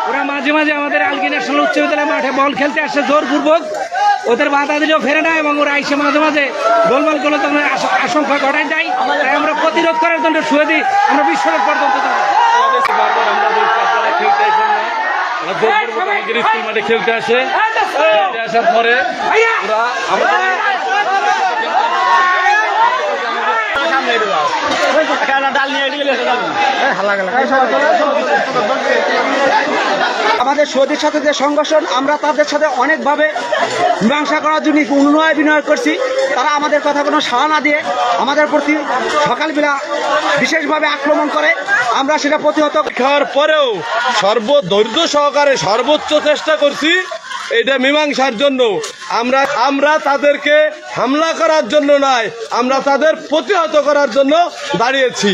ওরা মাঝে মাঝে আমাদের আলগি ন্যাশনাল উচ্চ বিদ্যালয় মাঠে বল খেলতে আসে জোরপূর্বক, ওদের বাধা দিলেও ফেরে না এবং ওরা এসে মাঝে মাঝে গোলমাল করলে তখন আশঙ্কা ঘটাই যায়। তাই আমরা প্রতিরোধ করার জন্য শুয়ে দিই, আমরা বিশ্বকাপ পর্যন্ত স্কুল মাঠে খেলতে আসে, আসার পরে ওরা আমাদের সৌদির সাথে যে সংগঠন, আমরা তাদের সাথে অনেকভাবে মীমাংসা করার জন্য অনুনয় বিনয় করছি। তারা আমাদের কথা কোনো সাড়া না দিয়ে আমাদের প্রতি সকালবেলা বিশেষভাবে আক্রমণ করে। আমরা সেটা প্রতিহত খাওয়ার পরেও সর্বধৈর্য সহকারে সর্বোচ্চ চেষ্টা করছি এটা মীমাংসার জন্য। আমরা তাদেরকে হামলা করার জন্য নয়, আমরা তাদের প্রতিহত করার জন্য দাঁড়িয়েছি।